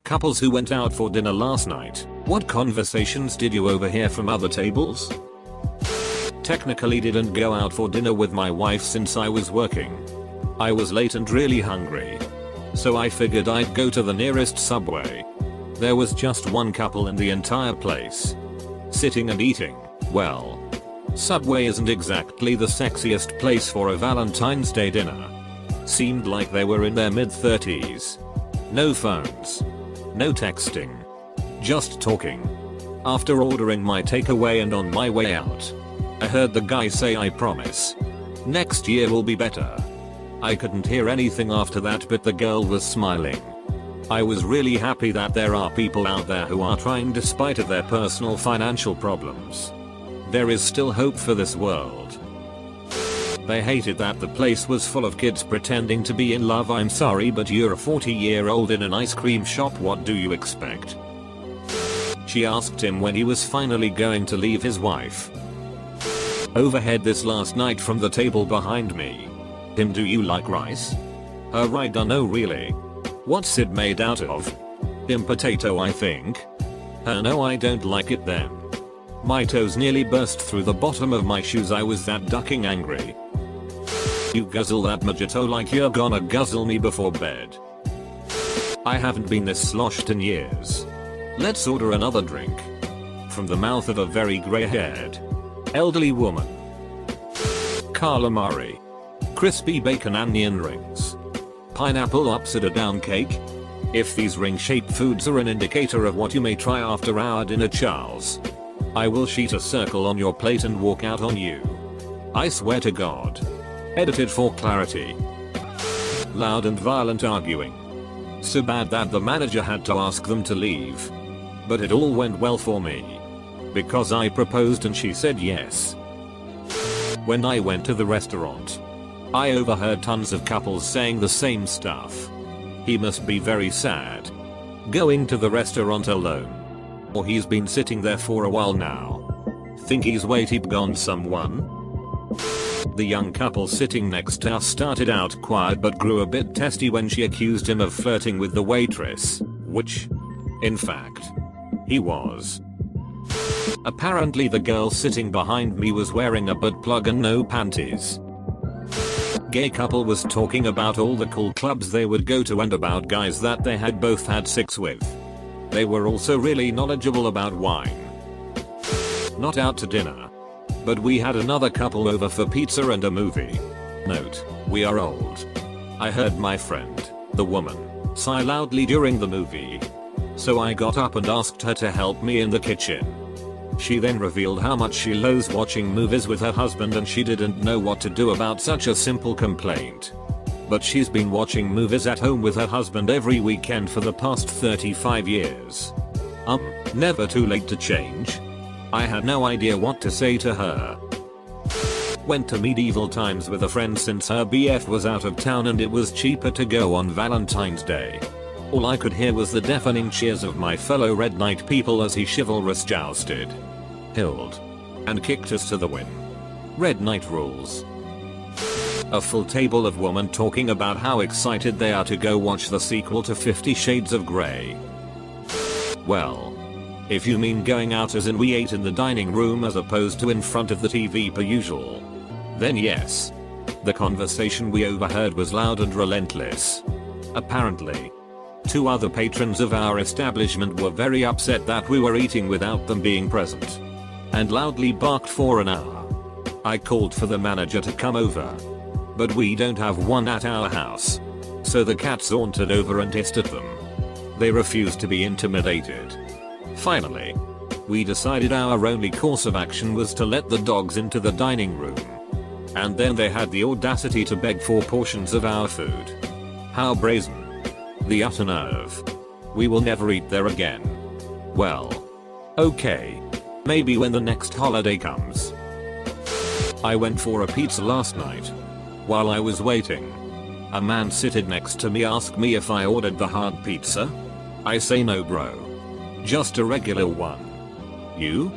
Couples who went out for dinner last night, what conversations did you overhear from other tables? Technically didn't go out for dinner with my wife since I was working. I was late and really hungry. So I figured I'd go to the nearest Subway. There was just one couple in the entire place. Sitting and eating. Well, Subway isn't exactly the sexiest place for a Valentine's Day dinner. Seemed like they were in their mid-30s. No phones. No texting. Just talking. After ordering my takeaway and on my way out, I heard the guy say, "I promise. Next year will be better." I couldn't hear anything after that, but the girl was smiling. I was really happy that there are people out there who are trying despite of their personal financial problems. There is still hope for this world. They hated that the place was full of kids pretending to be in love. I'm sorry, but you're a 40-year-old in an ice cream shop. What do you expect? She asked him when he was finally going to leave his wife. Overheard this last night from the table behind me. Him, do you like rice? Her, I dunno really. What's it made out of? Him, potato I think. Her, no I don't like it then. My toes nearly burst through the bottom of my shoes. I was that ducking angry. You guzzle that mojito like you're gonna guzzle me before bed. I haven't been this sloshed in years. Let's order another drink. From the mouth of a very grey-haired elderly woman. Calamari. Crispy bacon onion rings. Pineapple upside down cake. If these ring-shaped foods are an indicator of what you may try after our dinner, Charles, I will sheet a circle on your plate and walk out on you. I swear to God. Edited for clarity. Loud and violent arguing. So bad that the manager had to ask them to leave. But it all went well for me. Because I proposed and she said yes. When I went to the restaurant, I overheard tons of couples saying the same stuff. He must be very sad. Going to the restaurant alone. Or he's been sitting there for a while now. Think he's waited gone someone? The young couple sitting next to us started out quiet but grew a bit testy when she accused him of flirting with the waitress, which, in fact, he was. Apparently the girl sitting behind me was wearing a butt plug and no panties. Gay couple was talking about all the cool clubs they would go to and about guys that they had both had sex with. They were also really knowledgeable about wine. Not out to dinner. But we had another couple over for pizza and a movie. Note, we are old. I heard my friend, the woman, sigh loudly during the movie. So I got up and asked her to help me in the kitchen. She then revealed how much she loathes watching movies with her husband and she didn't know what to do about such a simple complaint. But she's been watching movies at home with her husband every weekend for the past 35 years. Never too late to change. I had no idea what to say to her. Went to medieval times with a friend since her BF was out of town and it was cheaper to go on Valentine's Day. All I could hear was the deafening cheers of my fellow Red Knight people as he chivalrous jousted, hilled, and kicked us to the win. Red Knight rules. A full table of women talking about how excited they are to go watch the sequel to 50 Shades of Grey. Well, if you mean going out as in we ate in the dining room as opposed to in front of the TV per usual, then yes. The conversation we overheard was loud and relentless. Apparently, 2 other patrons of our establishment were very upset that we were eating without them being present, and loudly barked for an hour. I called for the manager to come over, but we don't have one at our house. So the cat sauntered over and hissed at them. They refused to be intimidated. Finally, we decided our only course of action was to let the dogs into the dining room. And then they had the audacity to beg for portions of our food. How brazen. The utter nerve. We will never eat there again. Well, okay. Maybe when the next holiday comes. I went for a pizza last night. While I was waiting, a man sitting next to me asked me if I ordered the hard pizza. I say no bro. Just a regular one. You?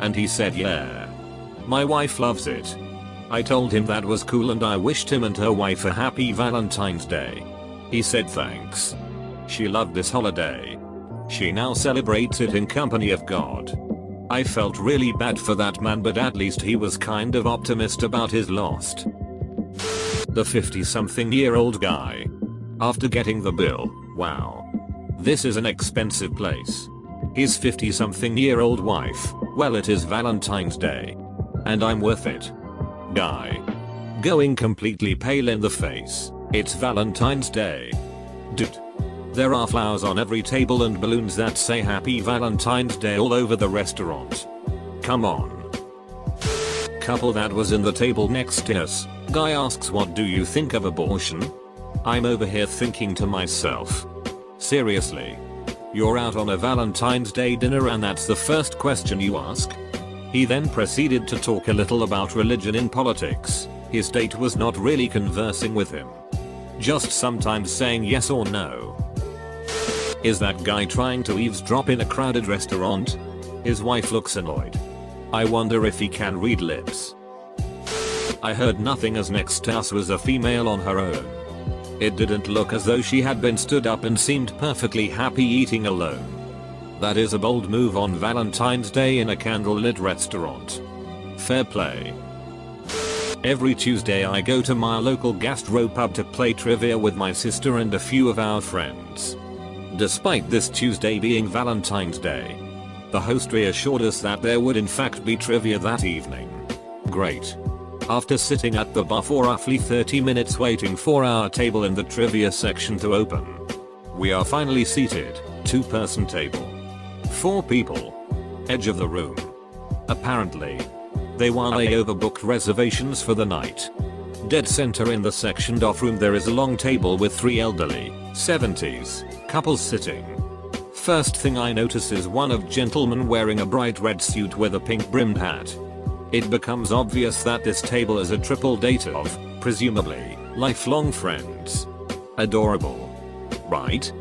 And he said yeah. My wife loves it. I told him that was cool and I wished him and her wife a happy Valentine's Day. He said thanks. She loved this holiday. She now celebrates it in company of God. I felt really bad for that man, but at least he was kind of optimist about his lost. The 50-something-year-old guy. After getting the bill, wow. This is an expensive place. His 50-something-year-old wife, well, it is Valentine's Day. And I'm worth it. Guy. Going completely pale in the face. It's Valentine's Day. Dude. There are flowers on every table and balloons that say Happy Valentine's Day all over the restaurant. Come on. Couple that was in the table next to us. Guy asks, what do you think of abortion? I'm over here thinking to myself. Seriously? You're out on a Valentine's Day dinner and that's the first question you ask? He then proceeded to talk a little about religion in politics. His date was not really conversing with him. Just sometimes saying yes or no. Is that guy trying to eavesdrop in a crowded restaurant? His wife looks annoyed. I wonder if he can read lips. I heard nothing as next to us was a female on her own. It didn't look as though she had been stood up and seemed perfectly happy eating alone. That is a bold move on Valentine's Day in a candlelit restaurant. Fair play. Every Tuesday I go to my local gastropub to play trivia with my sister and a few of our friends. Despite this Tuesday being Valentine's Day, the host reassured us that there would in fact be trivia that evening. Great. After sitting at the bar for roughly 30 minutes waiting for our table in the trivia section to open, we are finally seated, 2-person table. 4 people. Edge of the room. Apparently, they way overbooked reservations for the night. Dead center in the sectioned off room there is a long table with 3 elderly, 70s, couples sitting. First thing I notice is one of gentlemen wearing a bright red suit with a pink brimmed hat. It becomes obvious that this table is a triple date of, presumably, lifelong friends. Adorable. Right?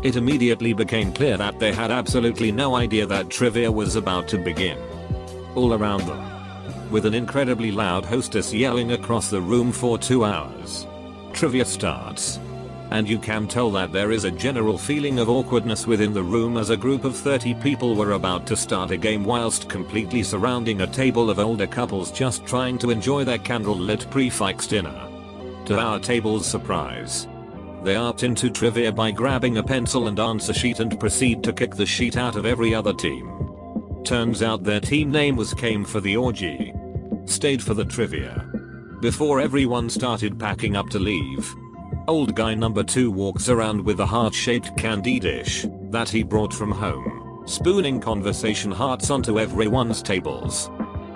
It immediately became clear that they had absolutely no idea that trivia was about to begin. All around them. With an incredibly loud hostess yelling across the room for 2 hours. Trivia starts. And you can tell that there is a general feeling of awkwardness within the room as a group of 30 people were about to start a game whilst completely surrounding a table of older couples just trying to enjoy their candlelit prefix dinner. To our table's surprise, they opt into trivia by grabbing a pencil and answer sheet and proceed to kick the sheet out of every other team. Turns out their team name was Came for the Orgy. Stayed for the trivia. Before everyone started packing up to leave, old guy number 2 walks around with a heart-shaped candy dish that he brought from home, spooning conversation hearts onto everyone's tables.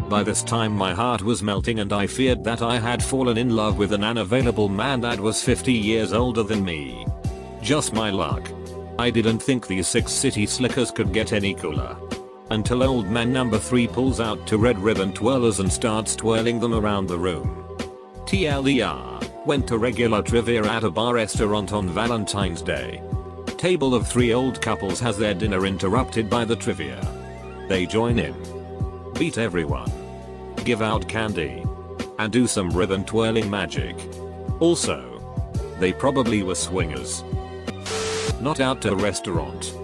By this time my heart was melting and I feared that I had fallen in love with an unavailable man that was 50 years older than me. Just my luck. I didn't think these 6 city slickers could get any cooler. Until old man number 3 pulls out 2 red ribbon twirlers and starts twirling them around the room. TLDR, went to regular trivia at a bar restaurant on Valentine's Day. Table of 3 old couples has their dinner interrupted by the trivia. They join in. Beat everyone. Give out candy. And do some ribbon twirling magic. Also, they probably were swingers. Not out to a restaurant.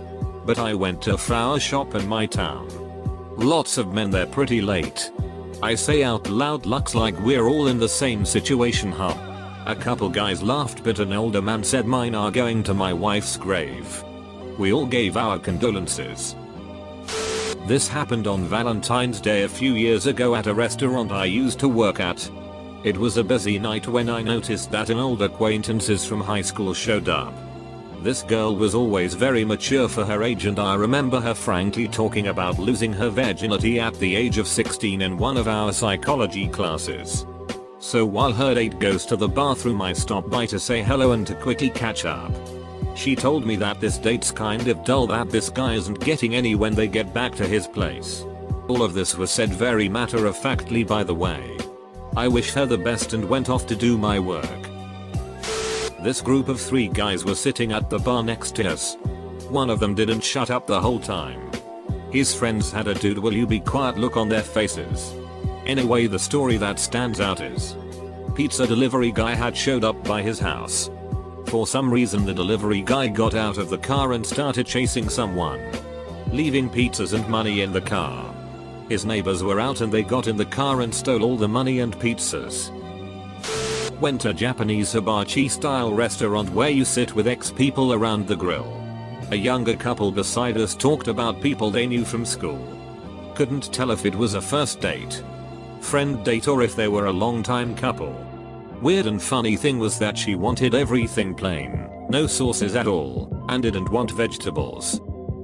But I went to a flower shop in my town. Lots of men there pretty late. I say out loud, looks like we're all in the same situation, huh? A couple guys laughed but an older man said mine are going to my wife's grave. We all gave our condolences. This happened on Valentine's Day a few years ago at a restaurant I used to work at. It was a busy night when I noticed that an old acquaintances from high school showed up. This girl was always very mature for her age and I remember her frankly talking about losing her virginity at the age of 16 in one of our psychology classes. So while her date goes to the bathroom I stop by to say hello and to quickly catch up. She told me that this date's kind of dull, that this guy isn't getting any when they get back to his place. All of this was said very matter-of-factly by the way. I wished her the best and went off to do my work. This group of 3 guys were sitting at the bar next to us. One of them didn't shut up the whole time. His friends had a dude will you be quiet look on their faces. Anyway, the story that stands out is pizza delivery guy had showed up by his house. For some reason the delivery guy got out of the car and started chasing someone, leaving pizzas and money in the car. His neighbors were out and they got in the car and stole all the money and pizzas. Went to Japanese hibachi style restaurant where you sit with ex people around the grill. A younger couple beside us talked about people they knew from school. Couldn't tell if it was a first date, friend date, or if they were a long-time couple. Weird and funny thing was that she wanted everything plain, no sauces at all, and didn't want vegetables.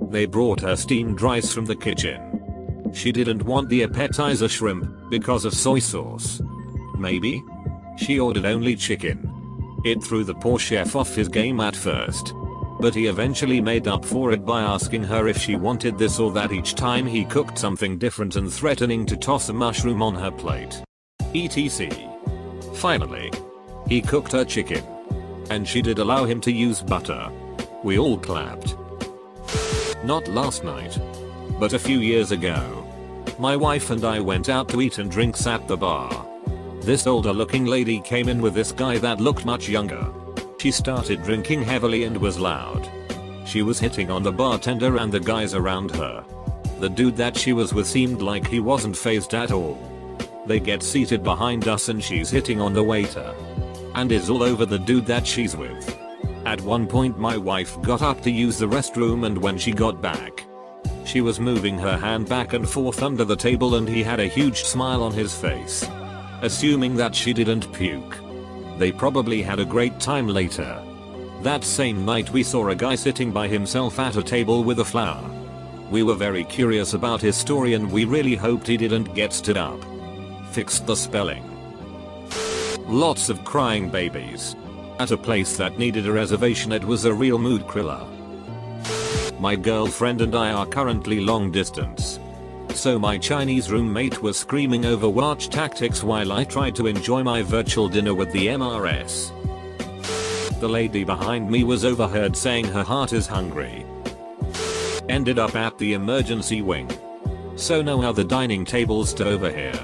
They brought her steamed rice from the kitchen. She didn't want the appetizer shrimp because of soy sauce. Maybe? She ordered only chicken. It threw the poor chef off his game at first, but he eventually made up for it by asking her if she wanted this or that each time he cooked something different and threatening to toss a mushroom on her plate, etc. Finally, he cooked her chicken, and she did allow him to use butter. We all clapped. Not last night, but a few years ago. My wife and I went out to eat and drinks at the bar. This older looking lady came in with this guy that looked much younger. She started drinking heavily and was loud. She was hitting on the bartender and the guys around her. The dude that she was with seemed like he wasn't fazed at all. They get seated behind us and she's hitting on the waiter, and is all over the dude that she's with. At one point my wife got up to use the restroom, and when she got back, she was moving her hand back and forth under the table and he had a huge smile on his face. Assuming that she didn't puke. They probably had a great time later. That same night we saw a guy sitting by himself at a table with a flower. We were very curious about his story and we really hoped he didn't get stood up. Fixed the spelling. Lots of crying babies. At a place that needed a reservation. It was a real mood kriller. My girlfriend and I are currently long distance. So my Chinese roommate was screaming Overwatch tactics while I tried to enjoy my virtual dinner with the MRS. The lady behind me was overheard saying her heart is hungry. Ended up at the emergency wing. So no other dining tables to overhear.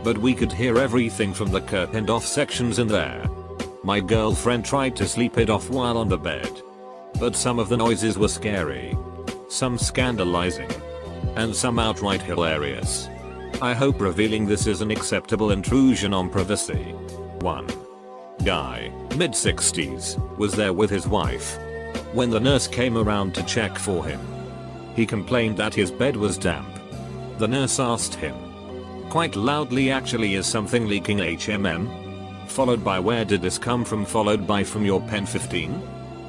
But we could hear everything from the curtained off sections in there. My girlfriend tried to sleep it off while on the bed. But some of the noises were scary. Some scandalizing. And some outright hilarious. I hope revealing this is an acceptable intrusion on privacy. 1. Guy, mid-60s, was there with his wife. When the nurse came around to check for him, he complained that his bed was damp. The nurse asked him, quite loudly, actually, is something leaking HMM? Followed by, where did this come from? Followed by, from your pen 15?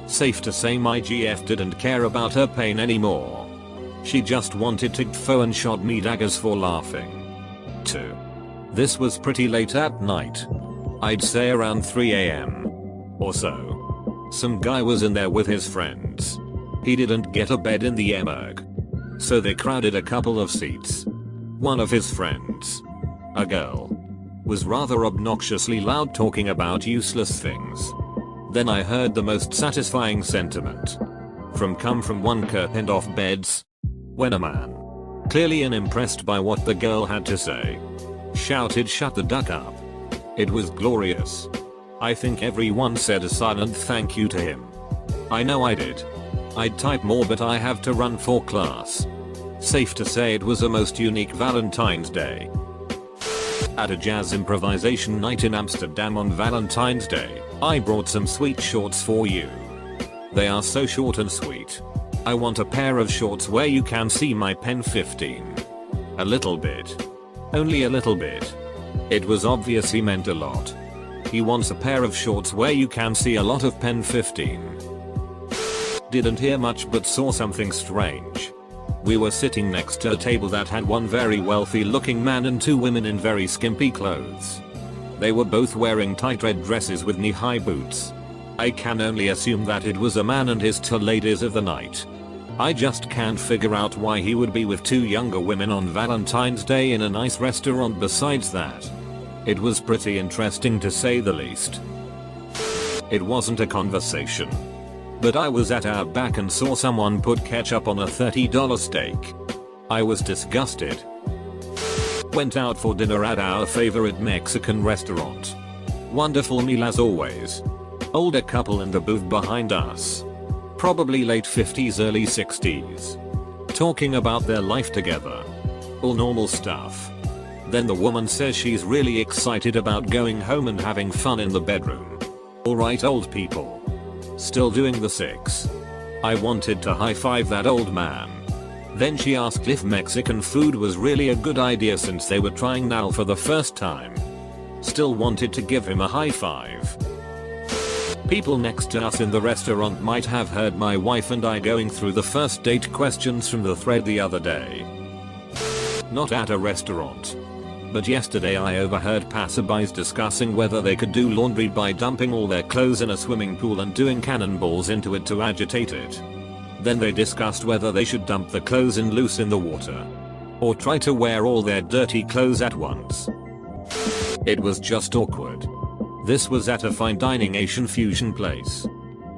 Safe to say my GF didn't care about her pain anymore. She just wanted to gfo and shot me daggers for laughing. 2. This was pretty late at night. I'd say around 3 AM. or so. Some guy was in there with his friends. He didn't get a bed in the emerg. So they crowded a couple of seats. One of his friends, a girl, was rather obnoxiously loud talking about useless things. Then I heard the most satisfying sentiment come from one curtained off beds, when a man, clearly unimpressed by what the girl had to say, shouted, "Shut the duck up." It was glorious. I think everyone said a silent thank you to him. I know I did. I'd type more, but I have to run for class. Safe to say it was a most unique Valentine's Day. At a jazz improvisation night in Amsterdam on Valentine's Day, I brought some sweet shorts for you. They are so short and sweet. I want a pair of shorts where you can see my pen 15. A little bit. Only a little bit. It was obviously meant a lot. He wants a pair of shorts where you can see a lot of pen 15. Didn't hear much but saw something strange. We were sitting next to a table that had one very wealthy looking man and two women in very skimpy clothes. They were both wearing tight red dresses with knee-high boots. I can only assume that it was a man and his two ladies of the night. I just can't figure out why he would be with two younger women on Valentine's Day in a nice restaurant. Besides that, it was pretty interesting to say the least. It wasn't a conversation, but I was at Outback and saw someone put ketchup on a $30 steak. I was disgusted. Went out for dinner at our favorite Mexican restaurant. Wonderful meal as always. Older couple in the booth behind us. Probably late 50s, early 60s. Talking about their life together. All normal stuff. Then the woman says she's really excited about going home and having fun in the bedroom. Alright, old people. Still doing the 6. I wanted to high five that old man. Then she asked if Mexican food was really a good idea since they were trying now for the first time. Still wanted to give him a high five. People next to us in the restaurant might have heard my wife and I going through the first date questions from the thread the other day. Not at a restaurant. But yesterday I overheard passerbys discussing whether they could do laundry by dumping all their clothes in a swimming pool and doing cannonballs into it to agitate it. Then they discussed whether they should dump the clothes in loose in the water. Or try to wear all their dirty clothes at once. It was just awkward. This was at a fine dining Asian fusion place.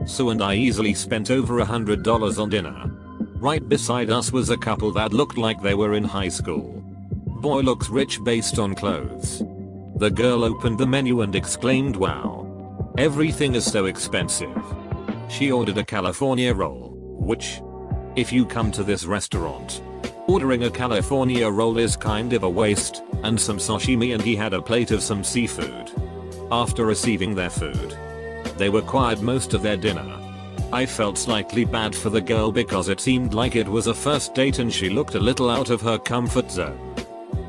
Sue and I easily spent over $100 on dinner. Right beside us was a couple that looked like they were in high school. Boy looks rich based on clothes. The girl opened the menu and exclaimed, "Wow. Everything is so expensive." She ordered a California roll, which, if you come to this restaurant, ordering a California roll is kind of a waste, and some sashimi, and he had a plate of some seafood. After receiving their food, they required most of their dinner. I felt slightly bad for the girl because it seemed like it was a first date and she looked a little out of her comfort zone.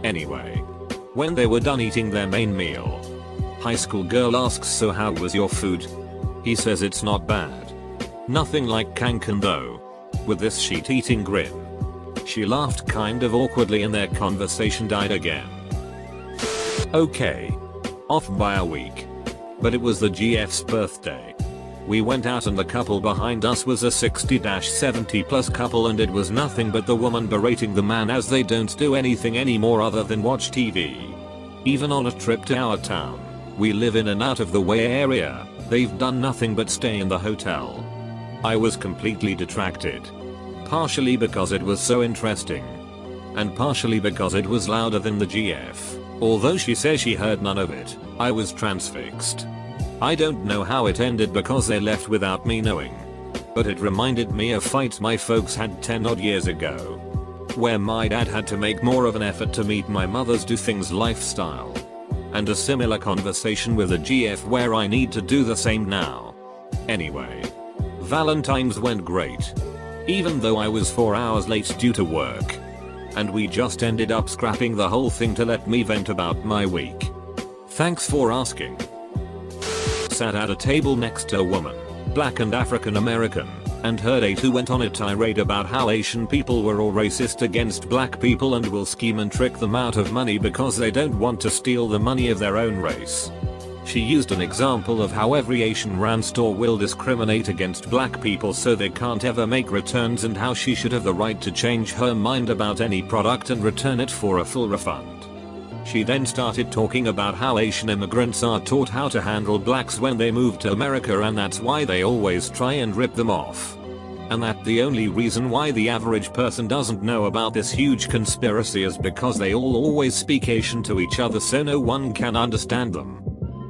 Anyway, when they were done eating their main meal, high school girl asks, "So how was your food?" He says it's not bad. Nothing like Cancun though. With this sheet-eating grin. She laughed kind of awkwardly and their conversation died again. Okay. Off by a week. But it was the GF's birthday. We went out and the couple behind us was a 60-70 plus couple, and it was nothing but the woman berating the man as they don't do anything anymore other than watch TV. Even on a trip to our town, we live in an out of the way area, they've done nothing but stay in the hotel. I was completely detracted. Partially because it was so interesting. And partially because it was louder than the GF. Although she says she heard none of it, I was transfixed. I don't know how it ended because they left without me knowing. But it reminded me of fights my folks had 10 odd years ago. Where my dad had to make more of an effort to meet my mother's do things lifestyle. And a similar conversation with a GF where I need to do the same now. Anyway. Valentine's went great. Even though I was 4 hours late due to work. And we just ended up scrapping the whole thing to let me vent about my week. Thanks for asking. Sat at a table next to a woman, black and African American, and her date who went on a tirade about how Asian people were all racist against black people and will scheme and trick them out of money because they don't want to steal the money of their own race. She used an example of how every Asian rand store will discriminate against black people so they can't ever make returns, and how she should have the right to change her mind about any product and return it for a full refund. She then started talking about how Asian immigrants are taught how to handle blacks when they move to America, and that's why they always try and rip them off. And that the only reason why the average person doesn't know about this huge conspiracy is because they all always speak Asian to each other so no one can understand them.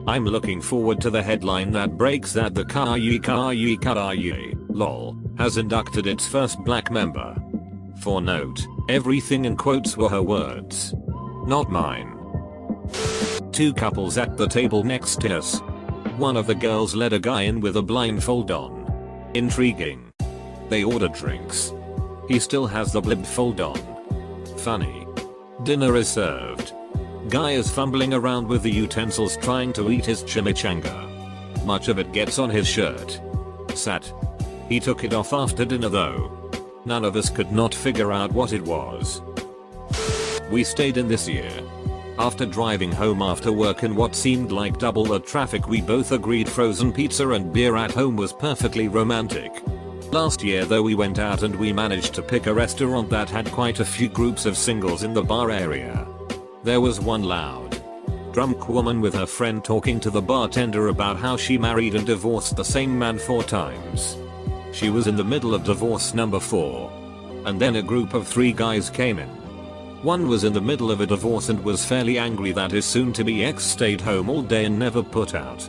I'm looking forward to the headline that breaks that the Karayi lol has inducted its first black member. For note, everything in quotes were her words. Not mine. Two couples at the table next to us. One of the girls let a guy in with a blindfold on. Intriguing. They ordered drinks. He still has the blindfold on. Funny. Dinner is served. Guy is fumbling around with the utensils trying to eat his chimichanga. Much of it gets on his shirt. Sad. He took it off after dinner though. None of us could not figure out what it was. We stayed in this year. After driving home after work in what seemed like double the traffic, we both agreed frozen pizza and beer at home was perfectly romantic. Last year though we went out and we managed to pick a restaurant that had quite a few groups of singles in the bar area. There was one loud, drunk woman with her friend talking to the bartender about how she married and divorced the same man 4 times. She was in the middle of divorce number 4. And then a group of 3 guys came in. One was in the middle of a divorce and was fairly angry that his soon-to-be ex stayed home all day and never put out.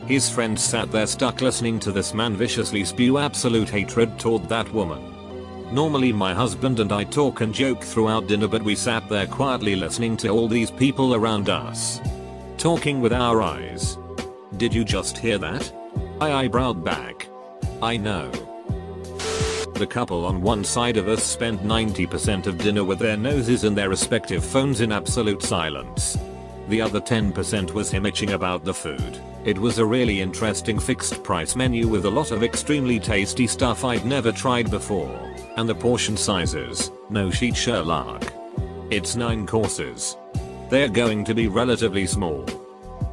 His friends sat there stuck listening to this man viciously spew absolute hatred toward that woman. Normally my husband and I talk and joke throughout dinner, but we sat there quietly listening to all these people around us, talking with our eyes. Did you just hear that? I eyebrowed back. I know. The couple on one side of us spent 90% of dinner with their noses in their respective phones in absolute silence. The other 10% was him itching about the food. It was a really interesting fixed price menu with a lot of extremely tasty stuff I'd never tried before. And the portion sizes, no sheet Sherlock. It's 9 courses. They're going to be relatively small.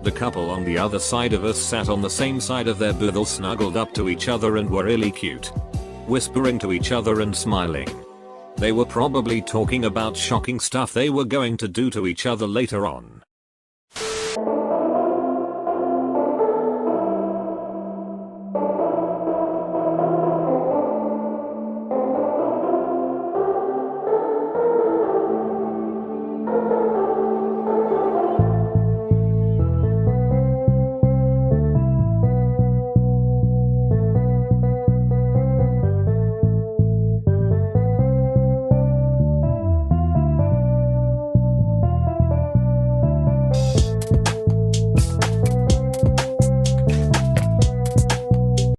The couple on the other side of us sat on the same side of their booth, all snuggled up to each other and were really cute, whispering to each other and smiling. They were probably talking about shocking stuff they were going to do to each other later on.